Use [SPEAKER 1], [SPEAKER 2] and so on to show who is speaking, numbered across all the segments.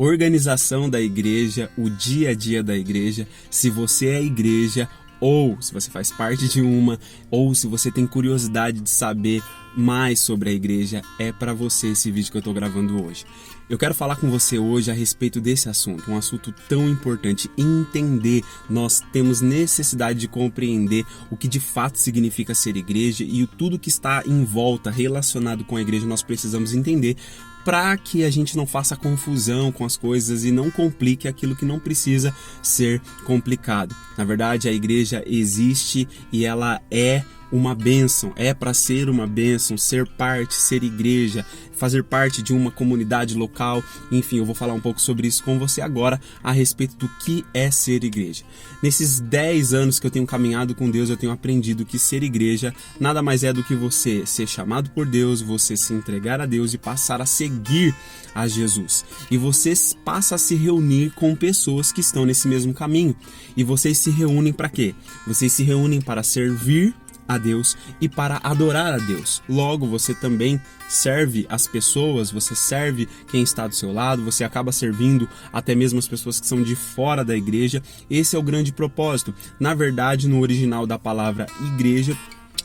[SPEAKER 1] organização da igreja, o dia a dia da igreja, se você é igreja ou se você faz parte de uma, ou se você tem curiosidade de saber mais sobre a igreja, é para você esse vídeo que eu estou gravando hoje. Eu quero falar com você hoje a respeito desse assunto, um assunto tão importante, entender. Nós temos necessidade de compreender o que de fato significa ser igreja e tudo que está em volta relacionado com a igreja nós precisamos entender para que a gente não faça confusão com as coisas e não complique aquilo que não precisa ser complicado. Na verdade, a igreja existe e ela é uma bênção, é para ser uma bênção, ser parte, ser igreja, fazer parte de uma comunidade local. Enfim, eu vou falar um pouco sobre isso com você agora a respeito do que é ser igreja. Nesses 10 anos que eu tenho caminhado com Deus, eu tenho aprendido que ser igreja nada mais é do que você ser chamado por Deus, você se entregar a Deus e passar a seguir a Jesus. E você passa a se reunir com pessoas que estão nesse mesmo caminho. E vocês se reúnem para quê? Vocês se reúnem para servir a Deus e para adorar a Deus. Logo, você também serve as pessoas, você serve quem está do seu lado, você acaba servindo até mesmo as pessoas que são de fora da igreja. Esse é o grande propósito. Na verdade, no original da palavra igreja,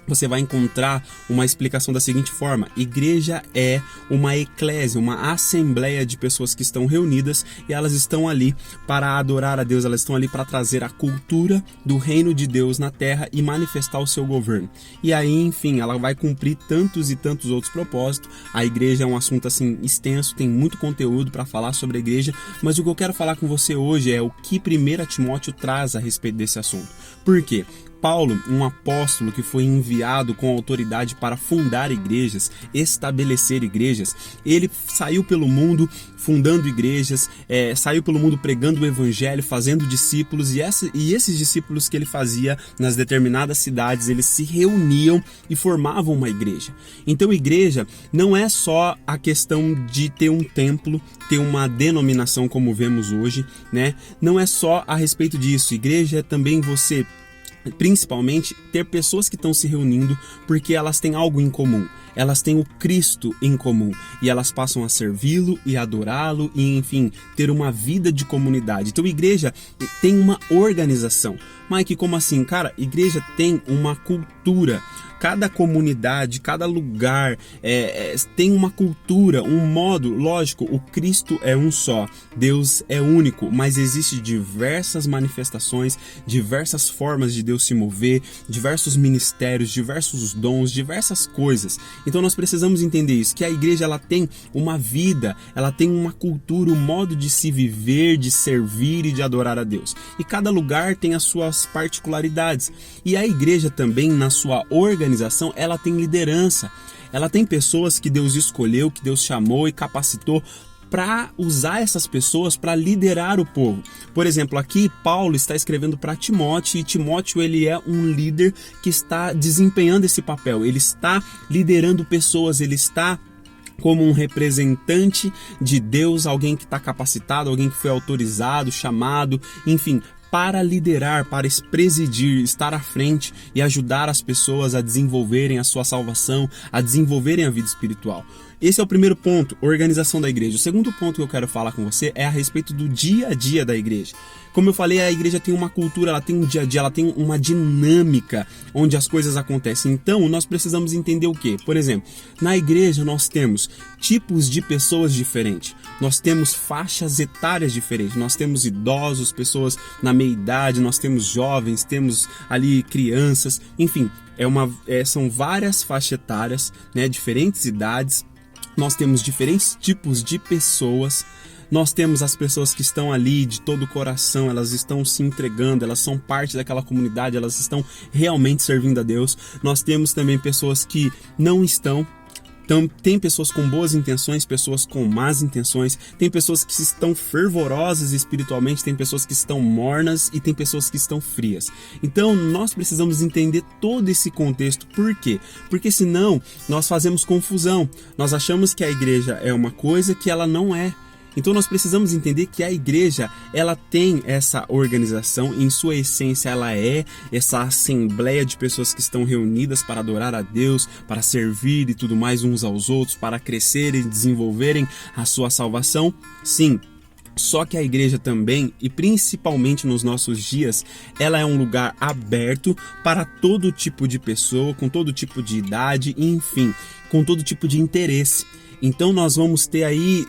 [SPEAKER 1] você vai encontrar uma explicação da seguinte forma: igreja é uma eclésia, uma assembleia de pessoas que estão reunidas e elas estão ali para adorar a Deus, elas estão ali para trazer a cultura do reino de Deus na terra e manifestar o seu governo. E aí, enfim, ela vai cumprir tantos e tantos outros propósitos. A igreja é um assunto assim extenso, tem muito conteúdo para falar sobre a igreja, mas o que eu quero falar com você hoje é o que 1 Timóteo traz a respeito desse assunto. Por quê? Paulo, um apóstolo que foi enviado com autoridade para fundar igrejas, estabelecer igrejas, ele saiu pelo mundo fundando igrejas, saiu pelo mundo pregando o evangelho, fazendo discípulos, e esses discípulos que ele fazia nas determinadas cidades, eles se reuniam e formavam uma igreja. Então, igreja não é só a questão de ter um templo, ter uma denominação como vemos hoje, né? Não é só a respeito disso. Igreja é também você, principalmente, ter pessoas que estão se reunindo porque elas têm algo em comum. Elas têm o Cristo em comum e elas passam a servi-lo e adorá-lo e, enfim, ter uma vida de comunidade. Então, igreja tem uma organização. Mike, como assim? Cara, igreja tem uma cultura. Cada comunidade, cada lugar tem uma cultura, um modo. Lógico, o Cristo é um só, Deus é único, mas existem diversas manifestações, diversas formas de Deus se mover, diversos ministérios, diversos dons, diversas coisas. Então nós precisamos entender isso, que a igreja ela tem uma vida, ela tem uma cultura, um modo de se viver, de servir e de adorar a Deus. E cada lugar tem as suas particularidades. E a igreja também, na sua organização, ela tem liderança. Ela tem pessoas que Deus escolheu, que Deus chamou e capacitou para usar essas pessoas para liderar o povo. Por exemplo, aqui Paulo está escrevendo para Timóteo, e Timóteo ele é um líder que está desempenhando esse papel. Ele está liderando pessoas, ele está como um representante de Deus, alguém que está capacitado, alguém que foi autorizado, chamado, enfim, para liderar, para presidir, estar à frente e ajudar as pessoas a desenvolverem a sua salvação, a desenvolverem a vida espiritual. Esse é o primeiro ponto, organização da igreja. O segundo ponto que eu quero falar com você é a respeito do dia a dia da igreja. Como eu falei, a igreja tem uma cultura, ela tem um dia a dia, ela tem uma dinâmica onde as coisas acontecem. Então, nós precisamos entender o quê? Por exemplo, na igreja nós temos tipos de pessoas diferentes. Nós temos faixas etárias diferentes. Nós temos idosos, pessoas na meia-idade, nós temos jovens, temos ali crianças. Enfim, são várias faixas etárias, né, diferentes idades. Nós temos diferentes tipos de pessoas. Nós temos as pessoas que estão ali de todo o coração, elas estão se entregando, elas são parte daquela comunidade, elas estão realmente servindo a Deus. Nós temos também pessoas que não estão. Então, tem pessoas com boas intenções, pessoas com más intenções, tem pessoas que estão fervorosas espiritualmente, tem pessoas que estão mornas e tem pessoas que estão frias. Então, nós precisamos entender todo esse contexto. Por quê? Porque senão nós fazemos confusão. Nós achamos que a igreja é uma coisa que ela não é. Então nós precisamos entender que a igreja, ela tem essa organização, em sua essência ela é essa assembleia de pessoas que estão reunidas para adorar a Deus, para servir e tudo mais uns aos outros, para crescerem e desenvolverem a sua salvação. Sim, Só que a igreja também, e principalmente nos nossos dias, ela é um lugar aberto para todo tipo de pessoa, com todo tipo de idade, enfim, com todo tipo de interesse. Então nós vamos ter aí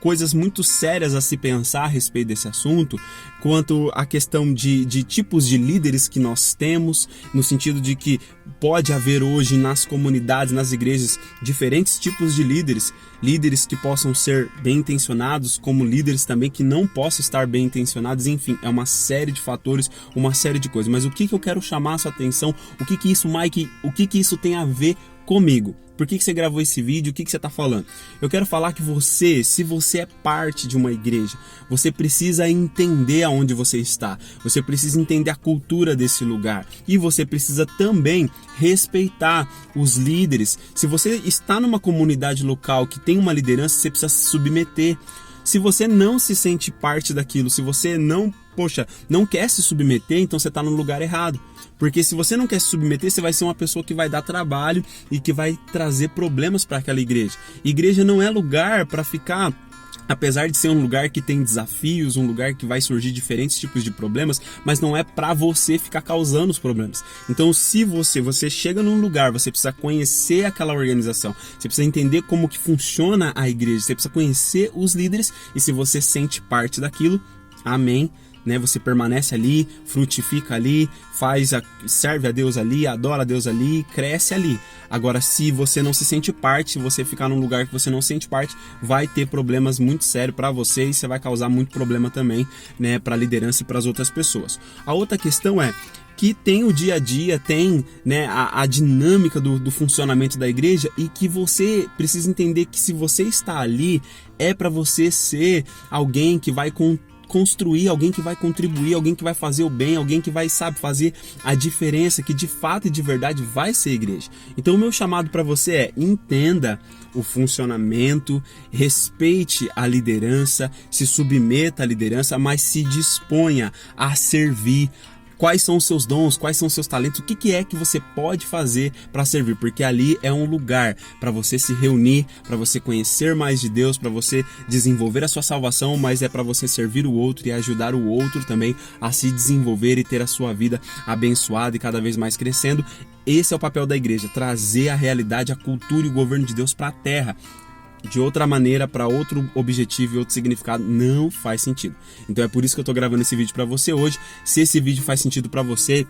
[SPEAKER 1] coisas muito sérias a se pensar a respeito desse assunto, quanto à questão de tipos de líderes que nós temos, no sentido de que pode haver hoje nas comunidades, nas igrejas, diferentes tipos de líderes, líderes que possam ser bem intencionados, como líderes também que não possam estar bem intencionados, enfim, é uma série de fatores, uma série de coisas. Mas o que eu quero chamar a sua atenção, o que isso, Mike, o que isso tem a ver comigo? Por que você gravou esse vídeo? O que você está falando? Eu quero falar que você, se você é parte de uma igreja, você precisa entender aonde você está. Você precisa entender a cultura desse lugar. E você precisa também respeitar os líderes. Se você está numa comunidade local que tem uma liderança, você precisa se submeter. Se você não se sente parte daquilo, se você não quer se submeter, então você está no lugar errado. Porque se você não quer se submeter, você vai ser uma pessoa que vai dar trabalho e que vai trazer problemas para aquela igreja. Igreja não é lugar para ficar, apesar de ser um lugar que tem desafios, um lugar que vai surgir diferentes tipos de problemas, mas não é para você ficar causando os problemas. Então, se você chega num lugar, você precisa conhecer aquela organização, você precisa entender como que funciona a igreja, você precisa conhecer os líderes, e se você sente parte daquilo, amém. Você permanece ali, frutifica ali, serve a Deus ali, adora a Deus ali, cresce ali. Agora, se você não se sente parte, se você ficar num lugar que você não sente parte, vai ter problemas muito sérios para você, e você vai causar muito problema também, para a liderança e para as outras pessoas. A outra questão é que tem o dia a dia, tem a dinâmica do funcionamento da igreja, e que você precisa entender que se você está ali, é para você ser alguém que vai construir, alguém que vai contribuir, alguém que vai fazer o bem, alguém que vai, fazer a diferença, que de fato e de verdade vai ser igreja. Então o meu chamado para você é: entenda o funcionamento, respeite a liderança, se submeta à liderança, mas se disponha a servir. Quais são os seus dons, quais são os seus talentos, o que é que você pode fazer para servir, porque ali é um lugar para você se reunir, para você conhecer mais de Deus, para você desenvolver a sua salvação, mas é para você servir o outro e ajudar o outro também a se desenvolver e ter a sua vida abençoada e cada vez mais crescendo. Esse é o papel da igreja, trazer a realidade, a cultura e o governo de Deus para a terra. De outra maneira, para outro objetivo e outro significado, não faz sentido. Então é por isso que eu estou gravando esse vídeo para você hoje. Se esse vídeo faz sentido para você,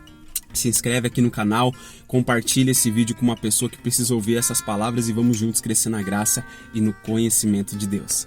[SPEAKER 1] se inscreve aqui no canal, compartilha esse vídeo com uma pessoa que precisa ouvir essas palavras, e vamos juntos crescer na graça e no conhecimento de Deus.